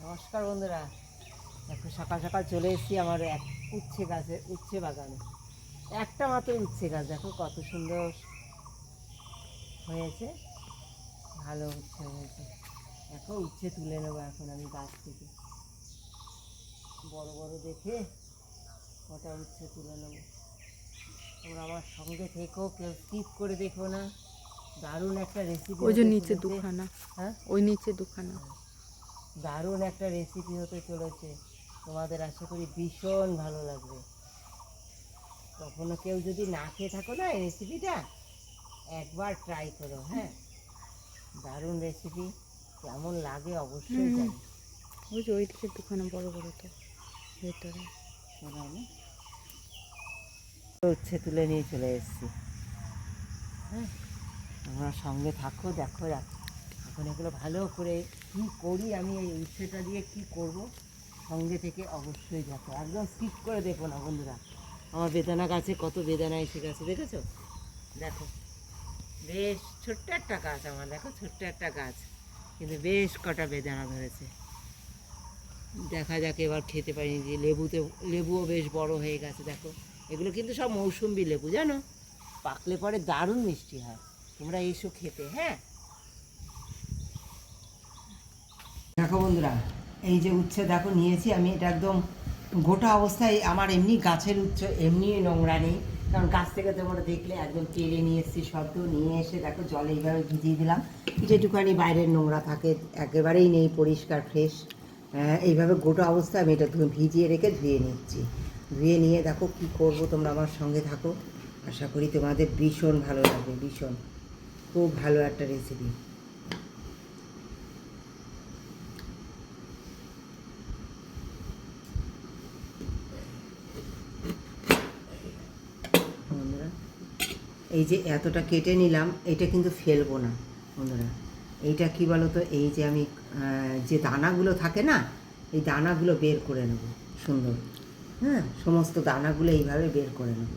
নমস্কার বন্ধুরা, দেখো সকাল সকাল চলে এসেছি আমার এক উচ্ছে গাছের উচ্ছে বাগানে। একটা মাত্র উচ্ছে গাছ, দেখো কত সুন্দর হয়েছে, ভালো উচ্ছে হয়েছে। দেখো উচ্ছে তুলে নেবো এখন আমি গাছ থেকে, বড় বড় দেখে কটা উচ্ছে তুলে নেবো। তোমরা আমার সঙ্গে থেকো, কেউ স্কিপ করে দেখো না। দারুণ একটা রেসিপি ওই যে হতে নিচে চলেছে। দুখানা, হ্যাঁ, ওই নিচে দুখানা। দারুণ একটা রেসিপি হতে চলেছে, তোমাদের আশা করি ভীষণ ভালো লাগবে। কখনো কেউ যদি না খেয়ে থাকো না, এই রেসিপিটা একবার ট্রাই করো। হ্যাঁ, দারুণ রেসিপি, কেমন লাগে অবশ্যই হুম, জানি। ওই যে ওই দিকে দুখানা বড় বড় তো ভেতরে। উচ্ছে তুলে নিয়ে চলে এসেছি। হ্যাঁ, তোমরা সঙ্গে থাকো, দেখো এখন এগুলো ভালো করে কী করি আমি, এই উচ্ছেটা দিয়ে কি করব, সঙ্গে থেকে অবশ্যই দেখো, একদম স্কিপ করে দেখো না বন্ধুরা। আমার বেদানা গাছে কত বেদানা এসে গেছে, দেখেছো? দেখো, বেশ ছোট্ট একটা গাছ আমার, দেখো ছোট্ট একটা গাছ, কিন্তু বেশ কটা বেদানা ধরেছে। দেখা যাক এবার খেতে পারিনি, যে লেবুও বেশ বড় হয়ে গেছে। দেখো, এগুলো কিন্তু সব মৌসুম্বি লেবু, জানো, পাকলে পরে দারুণ মিষ্টি হয়। তোমরা এসো খেতে। হ্যাঁ, দেখো বন্ধুরা, এই যে উচ্ছে দেখো নিয়েছি আমি, এটা একদম গোটা অবস্থায়। আমার এমনি গাছের উচ্ছে এমনি নোংরা নেই, কারণ গাছ থেকে তোমরা দেখলে একদম কেড়ে নিয়ে এসেছি সদ্য, নিয়ে এসে দেখো জলে এইভাবে ভিজিয়ে দিলাম, যেটুকুখানি বাইরের নোংরা থাকে একেবারেই নেই, পরিষ্কার ফ্রেশ। এইভাবে গোটা অবস্থায় আমি এটা ভিজিয়ে রেখে ধুয়ে নিচ্ছি। ধুয়ে নিয়ে দেখো কি করব, তোমরা আমার সঙ্গে থাকো, আশা করি তোমাদের ভীষণ ভালো লাগবে, ভীষণ খুব ভালো একটা রেসিপি। বন্ধুরা, এই যে এতটা কেটে নিলাম, এটা কিন্তু ফেলবো না বন্ধুরা। এইটা কি বলো তো, এই যে আমি যে দানাগুলো থাকে না, এই দানাগুলো বের করে নেব সুন্দর। হ্যাঁ, সমস্ত দানাগুলো এইভাবে বের করে নেব।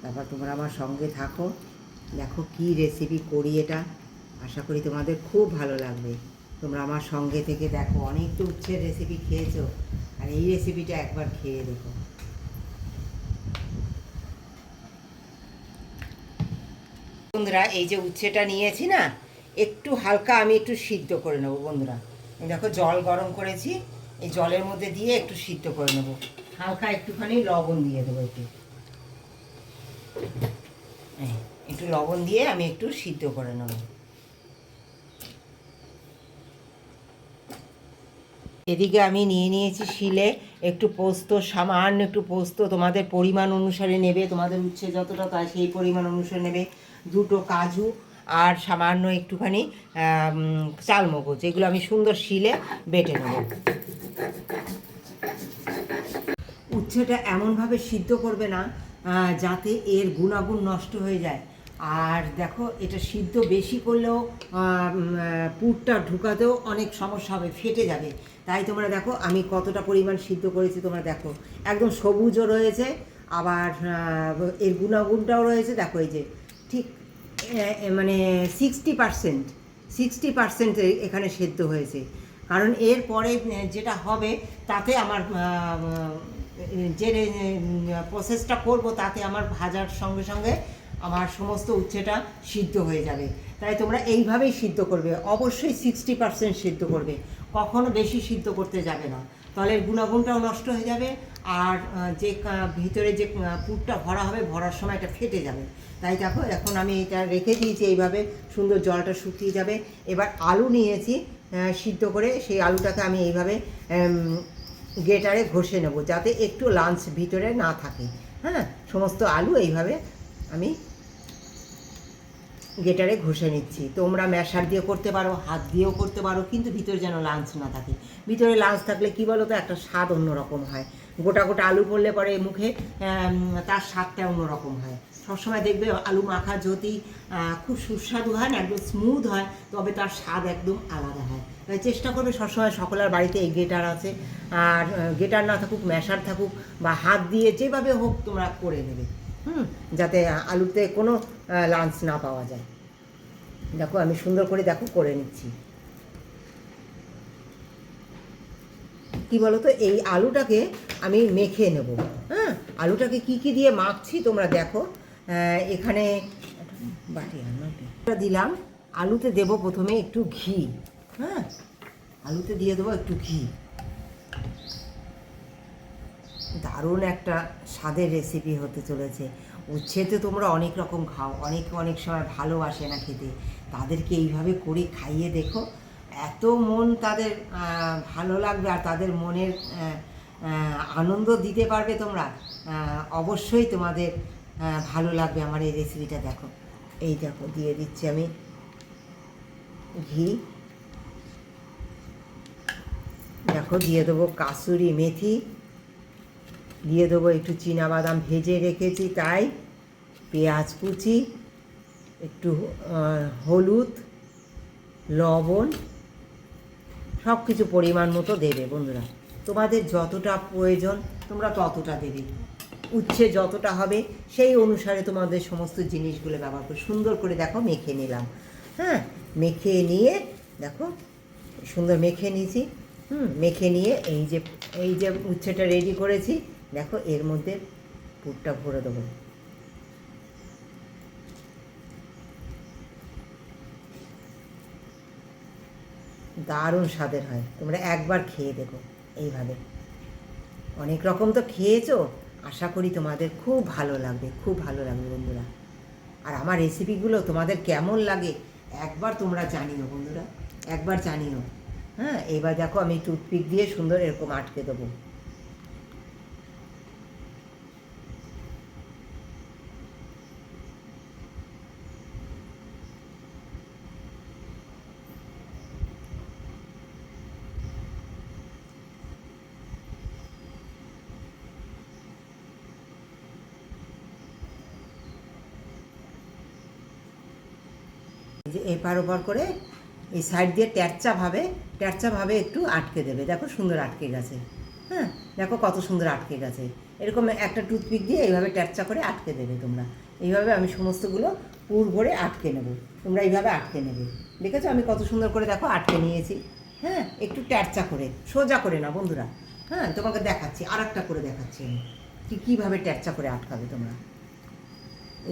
তারপর তোমরা আমার সঙ্গে থাকো, দেখো কি রেসিপি করি এটা, আশা করি তোমাদের খুব ভালো লাগবে। তোমরা আমার সঙ্গে থেকে দেখো, অনেক তো উচ্ছের রেসিপি খেয়েছো, আর এই রেসিপিটা একবার খেয়ে দেখো। বন্ধুরা, এই যে উচ্ছেটা নিয়েছি না, একটু হালকা আমি একটু সিদ্ধ করে নেবো বন্ধুরা। এই দেখো জল গরম করেছি, এই জলের মধ্যে দিয়ে একটু সিদ্ধ করে নেব, হালকা একটুখানি লবণ দিয়ে দেবো, একটু লবণ দিয়ে আমি একটু সিদ্ধ করে নেব। এদিকে আমি নিয়ে নিয়েছি শিলে একটু পোস্ত, সামান্য একটু পোস্ত, তোমাদের পরিমাণ অনুসারে নেবে, তোমাদের উচ্ছে যতটা তাই সেই পরিমাণ অনুসারে নেবে। দুটো কাজু আর সামান্য একটুখানি চালমগজ, এগুলো আমি সুন্দর শিলে বেটে নেব। উচ্ছেটা এমনভাবে সিদ্ধ করবে না যাতে এর গুণাগুণ নষ্ট হয়ে যায়। আর দেখো, এটা সিদ্ধ বেশি করলেও পুরটা ঢুকাতেও অনেক সমস্যা হবে, ফেটে যাবে। তাই তোমরা দেখো আমি কতটা পরিমাণ সিদ্ধ করেছি, তোমরা দেখো একদম সবুজও রয়েছে, আবার এর গুণাগুণটাও রয়েছে। দেখো এই যে ঠিক মানে 60% এখানে সেদ্ধ হয়েছে। কারণ এর পরে যেটা হবে তাতে আমার যে প্রসেসটা করব, তাতে আমার ভাজার সঙ্গে সঙ্গে আমার সমস্ত উচ্ছেটা সিদ্ধ হয়ে যাবে। তাই তোমরা এইভাবেই সিদ্ধ করবে, অবশ্যই 60% সিদ্ধ করবে, কখনো বেশি সিদ্ধ করতে যাবে না, তাহলে গুণাগুণটাও নষ্ট হয়ে যাবে। আর যে ভিতরে যে পুরটা ভরা হবে, ভরার সময় এটা ফেটে যাবে। তাই দেখো, এখন আমি এটা রেখে দিয়েছি এইভাবে, সুন্দর জলটা শুকিয়ে যাবে। এবার আলু নিয়েছি সিদ্ধ করে, সেই আলুটাকে আমি এইভাবে গ্রেটারে ঘষে নেব, যাতে একটু লাঞ্চ ভিতরে না থাকে। হ্যাঁ, সমস্ত আলু এইভাবে আমি গ্রেটারে ঘষে নিচ্ছি। তোমরা ম্যাশার দিয়ে করতে পারো, হাত দিয়েও করতে পারো, কিন্তু ভিতরে যেন লাঞ্চ না থাকে। ভিতরে লাঞ্চ থাকলে কী বলো তো, একটা স্বাদ অন্যরকম হয়। গোটা গোটা আলু পড়লে পরে মুখে তার স্বাদটা অন্যরকম হয়। সবসময় দেখবে আলু মাখা যদি খুব সুস্বাদু হয় না, একদম স্মুথ হয়, তবে তার স্বাদ একদম আলাদা হয়। তাই চেষ্টা করবে সবসময়, সকলের বাড়িতে এই গ্রেটার আছে, আর গ্রেটার না থাকুক, ম্যাশার থাকুক, বা হাত দিয়ে যেভাবে হোক তোমরা করে নেবে, যাতে আলুতে কোনো লাঞ্চ না পাওয়া যায়। দেখো আমি সুন্দর করে দেখো করে নিচ্ছি। কি বলো তো, এই আলুটাকে আমি মেখে নেব। হ্যাঁ, আলুটাকে কি কি দিয়ে মাখছি তোমরা দেখো। এখানে বাটি দিলাম, আলুতে দেব প্রথমে একটু ঘি। হ্যাঁ, আলুতে দিয়ে দেবো একটু ঘি। দারুণ একটা স্বাদের রেসিপি হতে চলেছে। উচ্ছে তো তোমরা অনেক রকম খাও, অনেক সময় ভালোবাসে না খেতে, তাদেরকে এইভাবে করে খাইয়ে দেখো, এত মন তাদের ভালো লাগবে, আর তাদের মনের আনন্দ দিতে পারবে তোমরা। অবশ্যই তোমাদের ভালো লাগবে আমার এই রেসিপিটা। দেখো, এই দেখো দিয়ে দিচ্ছি আমি ঘি। দেখো দিয়ে দেবো কাসুরি মেথি, দিয়ে দেবো একটু চীনাবাদাম ভেজে রেখেছি তাই, পেঁয়াজ কুচি, একটু হলুদ, লবণ, সব কিছু পরিমাণ মতো দেবে বন্ধুরা। তোমাদের যতটা প্রয়োজন তোমরা ততটা দেবে, উচ্ছে যতটা হবে সেই অনুসারে তোমাদের সমস্ত জিনিসগুলো ব্যবহার করে সুন্দর করে দেখো মেখে নিলাম। হ্যাঁ, মেখে নিয়ে দেখো সুন্দর মেখে নিয়েছি। মেখে নিয়ে এই যে উচ্ছেটা রেডি করেছি, দেখো এর মধ্যে পুরটা ভরে দেবো। দারুণ স্বাদের হয়, তোমরা একবার খেয়ে দেখো এইভাবে। অনেক রকম তো খেয়েছো, আশা করি তোমাদের খুব ভালো লাগবে, খুব ভালো লাগবে বন্ধুরা। আর আমার রেসিপিগুলো তোমাদের কেমন লাগে একবার তোমরা জানিও বন্ধুরা, একবার জানিও। হ্যাঁ, এবার দেখো আমি টুথপিক দিয়ে সুন্দর এরকম আটকে দেবো। যে এপার ওপার করে এই সাইড দিয়ে ট্যারচাভাবে একটু আটকে দেবে। দেখো সুন্দর আটকে গেছে। হ্যাঁ, দেখো কত সুন্দর আটকে গেছে। এরকম একটা টুথপিক দিয়ে এইভাবে ট্যারচা করে আটকে দেবে তোমরা। এইভাবে আমি সমস্তগুলো পুর ভরে আটকে নেব, তোমরা এইভাবে আটকে নেবে। দেখেছো আমি কত সুন্দর করে দেখো আটকে নিয়েছি। হ্যাঁ, একটু ট্যারচা করে, সোজা করে না বন্ধুরা। হ্যাঁ, তোমাকে দেখাচ্ছি, আর একটা করে দেখাচ্ছি আমি কীভাবে ট্যারচা করে আটকাবে তোমরা।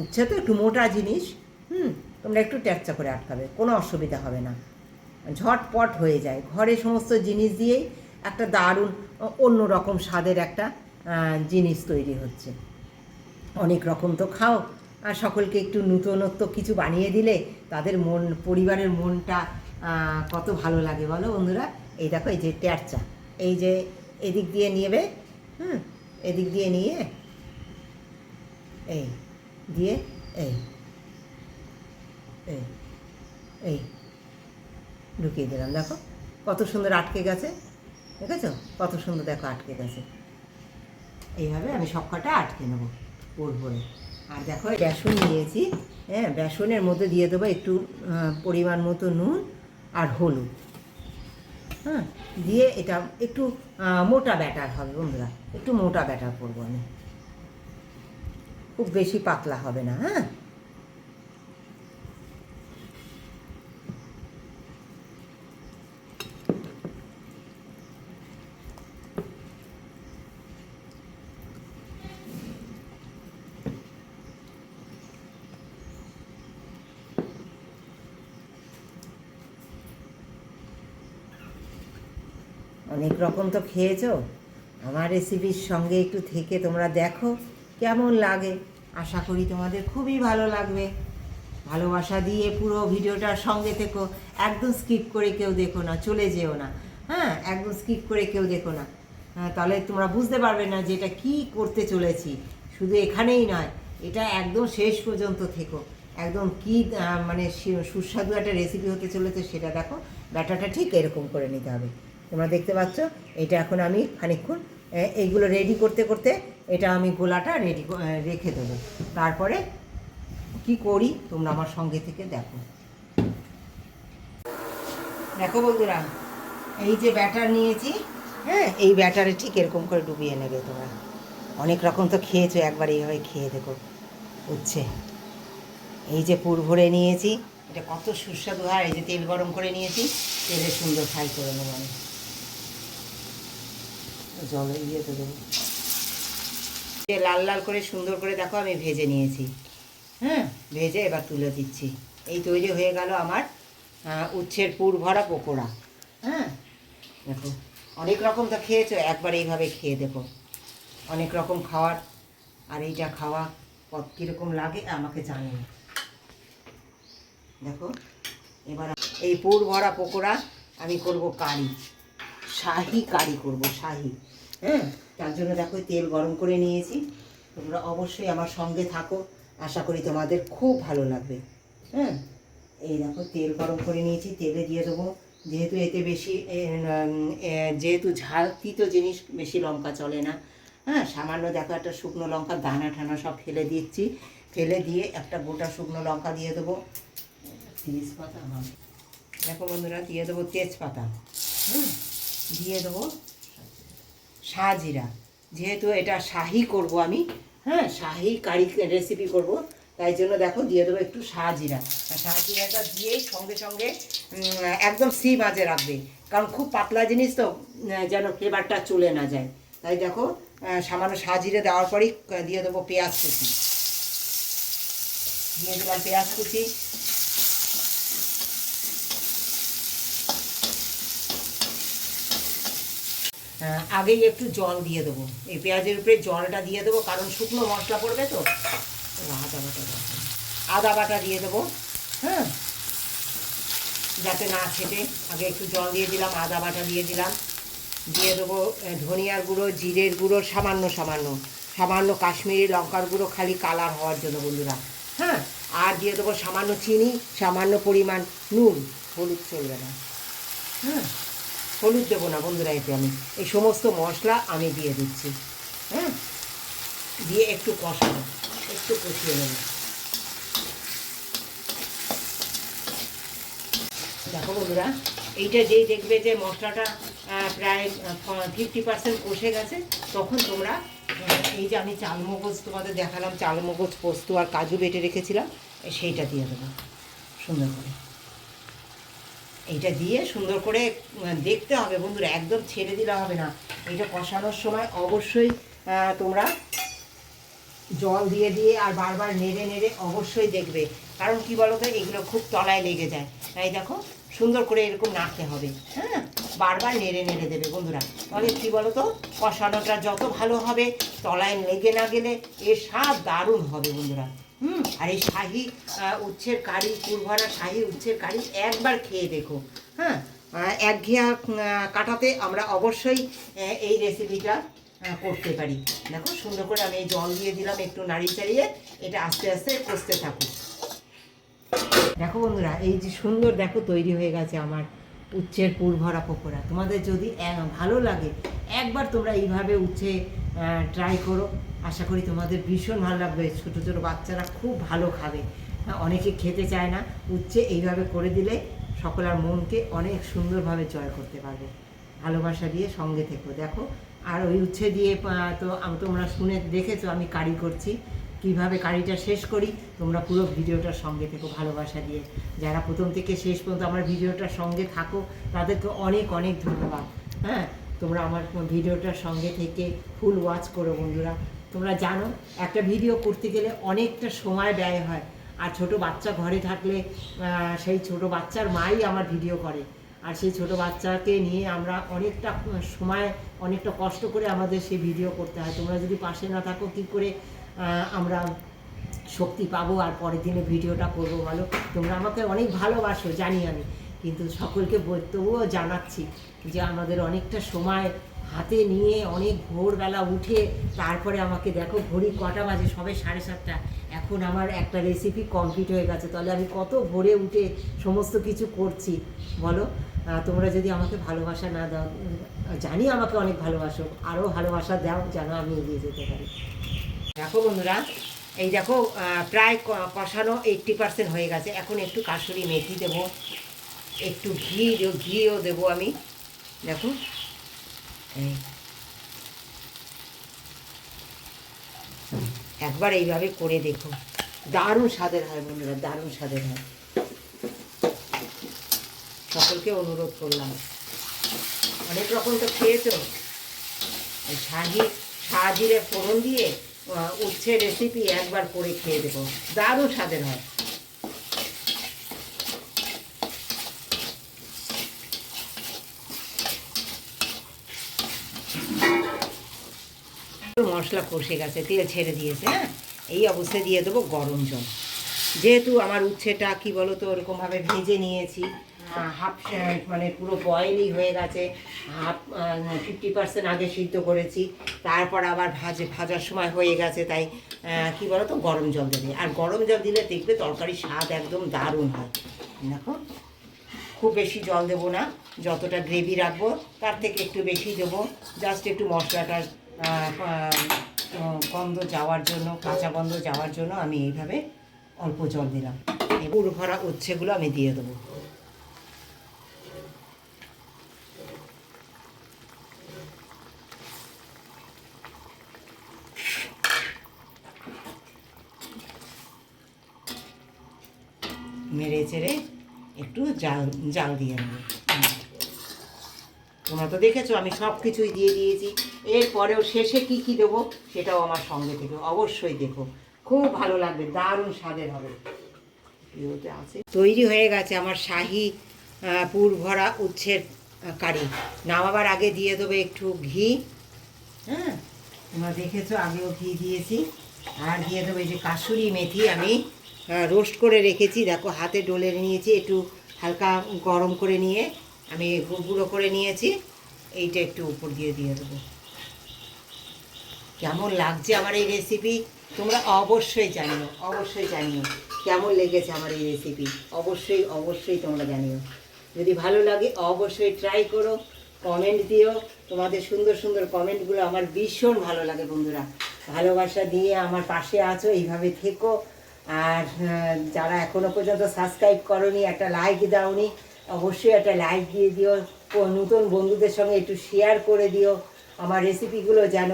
উচ্ছে তো একটু মোটা জিনিস, তোমরা একটু ট্যারচা করে আটকাবে, কোনো অসুবিধা হবে না, ঝটপট হয়ে যায়। ঘরে সমস্ত জিনিস দিয়েই একটা দারুণ অন্য রকম স্বাদের একটা জিনিস তৈরি হচ্ছে। অনেক রকম তো খাও, আর সকলকে একটু নূতনত্ব কিছু বানিয়ে দিলে তাদের মন, পরিবারের মনটা কত ভালো লাগে বলো বন্ধুরা। এই দেখো এই যে ট্যারচা, এই যে এদিক দিয়ে নেবে, এদিক দিয়ে নিয়ে এই দিয়ে এই এই এই ঢুকিয়ে দিলাম। দেখো কত সুন্দর আটকে গেছে, দেখেছো কত সুন্দর দেখো আটকে গেছে। এইভাবে আমি সব কটা আটকে নেবো পুর ভরে। আর দেখো বেসন নিয়েছি, হ্যাঁ, বেসনের মধ্যে দিয়ে দেবো একটু পরিমাণ মতো নুন আর হলুদ। হ্যাঁ, দিয়ে এটা একটু মোটা ব্যাটার হবে বন্ধুরা, একটু মোটা ব্যাটার করবো আমি, খুব বেশি পাতলা হবে না। হ্যাঁ, অনেক রকম তো খেয়েছো, আমার রেসিপির সঙ্গে একটু থেকে তোমরা দেখো কেমন লাগে। আশা করি তোমাদের খুবই ভালো লাগবে। ভালোবাসা দিয়ে পুরো ভিডিওটার সঙ্গে থেকো, একদম স্কিপ করে কেউ দেখো না, চলে যেও না। হ্যাঁ, একদম স্কিপ করে কেউ দেখো না, তাহলে তোমরা বুঝতে পারবে না যে এটা কী করতে চলেছি। শুধু এখানেই নয়, এটা একদম শেষ পর্যন্ত থেকো, একদম কী মানে সুস্বাদু একটা রেসিপি হতে চলেছে সেটা দেখো। ব্যাটারটা ঠিক এরকম করে নিতে হবে, তোমরা দেখতে পাচ্ছ। এটা এখন আমি খানিকক্ষণ এইগুলো রেডি করতে করতে এটা আমি গোলাটা রেডি রেখে দেবো। তারপরে কি করি তোমরা আমার সঙ্গে থেকে দেখো। দেখো বন্ধুরা, এই যে ব্যাটার নিয়েছি, হ্যাঁ, এই ব্যাটারে ঠিক এরকম করে ডুবিয়ে নেবে তোমরা। অনেক রকম তো খেয়েছো, একবার এইভাবে খেয়ে দেখো উচ্ছে। এই যে পুর ভরে নিয়েছি, এটা কত সুস্বাদু হয়। এই যে তেল গরম করে নিয়েছি, তেলে সুন্দর ফ্রাই করে নেবো আমি। জলে ইয়েতে দেবো। লাল লাল করে সুন্দর করে দেখো আমি ভেজে নিয়েছি। হ্যাঁ, ভেজে এবার তুলে দিচ্ছি। এই তৈরি হয়ে গেল আমার উচ্ছের পুর ভরা পকোড়া। হ্যাঁ, দেখো অনেক রকম তো খেয়েছো, একবার এইভাবে খেয়ে দেখো। অনেক রকম খাওয়ার আর এইটা খাওয়া কীরকম লাগে আমাকে জানিও। দেখো এবার এই পুর ভরা পকোড়া আমি করব কারি, শাহি কারি করব, শাহি। হ্যাঁ, তার জন্য দেখো তেল গরম করে নিয়েছি। তোমরা অবশ্যই আমার সঙ্গে থাকো, আশা করি তোমাদের খুব ভালো লাগবে। হ্যাঁ, এই দেখো তেল গরম করে নিয়েছি, তেলে দিয়ে দেবো, যেহেতু এতে বেশি যেহেতু ঝাল তিতো জিনিস বেশি লঙ্কা চলে না। হ্যাঁ, সামান্য দেখো একটা শুকনো লঙ্কা দানা ঠানা সব ফেলে দিচ্ছি, ফেলে দিয়ে একটা গোটা শুকনো লঙ্কা দিয়ে দেবো, তেজপাতা, দেখো বন্ধুরা দিয়ে দেবো তেজপাতা। দিয়ে দেবো শাহজিরা, যেহেতু এটা শাহি করব আমি। হ্যাঁ, শাহি কারি রেসিপি করব, তাই জন্য দেখো দিয়ে দেবো একটু শাহজিরা। আর শাহজিরাটা দিয়েই সঙ্গে সঙ্গে একদম সিম আঁচে রাখবে, কারণ খুব পাতলা জিনিস তো, যেন ফ্লেভারটা চলে না যায়। তাই দেখো সামান্য শাহজিরা দেওয়ার পরেই দিয়ে দেবো পেঁয়াজ কুচি। দিয়ে দিলাম পেঁয়াজ কুচি। আগেই একটু জল দিয়ে দেবো, এই পেঁয়াজের উপরে জলটা দিয়ে দেবো, কারণ শুকনো মশলা পড়বে তো। আদা বাটা দিয়ে দেবো। হ্যাঁ, যাতে না ছেটে, আগে একটু জল দিয়ে দিলাম, আদা বাটা দিয়ে দিলাম। দিয়ে দেবো ধনিয়ার গুঁড়ো, জিরের গুঁড়ো, সামান্য সামান্য সামান্য কাশ্মীরি লঙ্কার গুঁড়ো, খালি কালার হওয়ার জন্য বন্ধুরা। হ্যাঁ, আর দিয়ে দেবো সামান্য চিনি, সামান্য পরিমাণ নুন, হলুদ চলবে না। হ্যাঁ, হলুদ দেবো না বন্ধুরা, এতে আমি এই সমস্ত মশলা আমি দিয়ে দিচ্ছি। হ্যাঁ, দিয়ে একটু কষানো, একটু কষিয়ে নেব। দেখো বন্ধুরা, এইটা যেই দেখবে যে মশলাটা প্রায় 50% কষে গেছে, তখন তোমরা এই যে আমি চালমগজ তোমাদের দেখালাম, চালমগজ, পোস্ত আর কাজু বেটে রেখেছিলাম, সেইটা দিয়ে দেবো সুন্দর করে। এইটা দিয়ে সুন্দর করে দেখতে হবে বন্ধুরা, একদম ছেড়ে দিলে হবে না। এইটা কষানোর সময় অবশ্যই তোমরা জল দিয়ে দিয়ে আর বারবার নেড়ে নেড়ে অবশ্যই দেখবে, কারণ কি বলো তো, এগুলো খুব তলায় লেগে যায়। তাই দেখো সুন্দর করে এরকম নাড়তে হবে। হ্যাঁ, বারবার নেড়ে নেড়ে দেবে বন্ধুরা, তাহলে কী বলো তো, কষানোটা যত ভালো হবে, তলায় লেগে না গেলে এর স্বাদ দারুণ হবে বন্ধুরা। আর এই শাহি উচ্ছের কারি, পুরভরা শাহি উচ্ছের কারি একবার খেয়ে দেখো। হ্যাঁ, একঘেয়া কাটাতে আমরা অবশ্যই এই রেসিপিটা করতে পারি। দেখো সুন্দর করে আমি এই জল দিয়ে দিলাম, একটু নাড়িয়ে চাড়িয়ে এটা আস্তে আস্তে কষতে থাকুক। দেখো বন্ধুরা, এই যে সুন্দর দেখো তৈরি হয়ে গেছে আমার উচ্ছের পুর ভরা পকোড়া। তোমাদের যদি ভালো লাগে, একবার তোমরা এইভাবে উচ্ছে ট্রাই করো, আশা করি তোমাদের ভীষণ ভালো লাগবে। ছোটো ছোটো বাচ্চারা খুব ভালো খাবে। অনেকে খেতে চায় না, উচ্ছে এইভাবে করে দিলে সকলের মনকে অনেক সুন্দরভাবে জয় করতে পারবে। ভালোবাসা দিয়ে সঙ্গে থেকো। দেখো, আর ওই উচ্ছে দিয়ে তো তোমরা শুনে দেখেছো আমি কারি করছি, কিভাবে কারিটা শেষ করি। তোমরা পুরো ভিডিওটার সঙ্গে থেকো ভালোবাসা দিয়ে। যারা প্রথম থেকে শেষ পর্যন্ত আমার ভিডিওটার সঙ্গে থাকো, তাদেরকে অনেক অনেক ধন্যবাদ। হ্যাঁ, তোমরা আমার ভিডিওটার সঙ্গে থেকে ফুল ওয়াচ করো বন্ধুরা। তোমরা জানো, একটা ভিডিও করতে গেলে অনেকটা সময় ব্যয় হয়, আর ছোট বাচ্চা ঘরে থাকলে সেই ছোট বাচ্চার মাই আমার ভিডিও করে, আর সেই ছোট বাচ্চাকে নিয়ে আমরা অনেকটা সময়, অনেকটা কষ্ট করে আমাদের সেই ভিডিও করতে হয়। তোমরা যদি পাশে না থাকো, কী করে আমরা শক্তি পাবো আর পরের দিনে ভিডিওটা করবো বলো? তোমরা আমাকে অনেক ভালোবাসো জানি আমি, কিন্তু সকলকে তবুও জানাচ্ছি যে আমাদের অনেকটা সময় হাতে নিয়ে অনেক ভোরবেলা উঠে তারপরে আমাকে দেখো, ঘড়ি কটা বাজে, সবে 7:30। এখন আমার একটা রেসিপি কমপ্লিট হয়ে গেছে, তাহলে আমি কত ভোরে উঠে সমস্ত কিছু করছি বলো? তোমরা যদি আমাকে ভালোবাসা না দাও, জানি আমাকে অনেক ভালোবাসো, আরও ভালোবাসা দাও যেন আমি এগিয়ে যেতে পারি। দেখো বন্ধুরা, এই দেখো প্রায় কষানো 80% হয়ে গেছে। এখন একটু কাসুরি মেথি দেবো, একটু ঘিও দেবো আমি। দেখো একবার এইভাবে করে দেখো, দারুণ স্বাদের হয় বন্ধুরা, দারুণ স্বাদের হয়। সকলকে অনুরোধ করলাম, অনেক রকম তো খেয়েছো, এই শাহজিরে ফোড়ন দিয়ে উচ্ছে রেসিপি একবার করে খেয়ে দেবো, দারুণ স্বাদের হয়। মশলা কষে গেছে, তেল ছেড়ে দিয়েছে। হ্যাঁ, এই অবস্থায় দিয়ে দেবো গরম জল। যেহেতু আমার উচ্ছেটা কি বলো তো ওরকমভাবে ভেজে নিয়েছি, হাফ মানে পুরো বয়েলই হয়ে গেছে, 50% আগে সিদ্ধ করেছি, তারপর আবার ভাজার সময় হয়ে গেছে, তাই কি বলো তো গরম জল দেবে। আর গরম জল দিলে দেখবে তরকারির স্বাদ একদম দারুণ হয়। দেখো, খুব বেশি জল দেবো না, যতটা গ্রেভি রাখবো তার থেকে একটু বেশি দেবো, জাস্ট একটু মশলাটার গন্ধ যাওয়ার জন্য, কাঁচা গন্ধ যাওয়ার জন্য আমি এইভাবে অল্প জল দিলাম। এই পুর ভরা উচ্ছেগুলো আমি দিয়ে দেবো। নেড়ে চেড়ে একটু জাল দিয়ে নেবো। তোমরা তো দেখেছো আমি সব কিছুই দিয়ে দিয়েছি। এরপরেও শেষে কি কি দেবো সেটাও আমার সঙ্গে থেকে অবশ্যই দেখো, খুব ভালো লাগবে, দারুণ স্বাদের হবে। আছে তৈরি হয়ে গেছে আমার শাহী পুর ভরা উচ্ছের কারি। নামাবার আগে দিয়ে দেবো একটু ঘি। হ্যাঁ, তোমরা দেখেছো আগেও ঘি দিয়েছি। আর দিয়ে দেবো এই যে কাসুরি মেথি আমি রোস্ট করে রেখেছি, দেখো হাতে ডলে নিয়েছি, একটু হালকা গরম করে নিয়ে আমি গুঁড়ো করে নিয়েছি, এইটা একটু উপর দিয়ে দেবো। কেমন লাগছে আমার এই রেসিপি তোমরা অবশ্যই জানিও, অবশ্যই জানিও কেমন লেগেছে আমার এই রেসিপি, অবশ্যই অবশ্যই তোমরা জানিও। যদি ভালো লাগে অবশ্যই ট্রাই করো, কমেন্ট দিও। তোমাদের সুন্দর সুন্দর কমেন্টগুলো আমার ভীষণ ভালো লাগে বন্ধুরা। ভালোবাসা দিয়ে আমার পাশে আছো, এইভাবে থেকো। আর যারা এখনও পর্যন্ত সাবস্ক্রাইব করোনি, একটা লাইক দাওনি, অবশ্যই একটা লাইক দিয়ে দিও। নতুন বন্ধুদের সঙ্গে একটু শেয়ার করে দিও, আমার রেসিপিগুলো যেন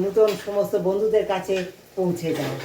নতুন সমস্ত বন্ধুদের কাছে পৌঁছে যায়।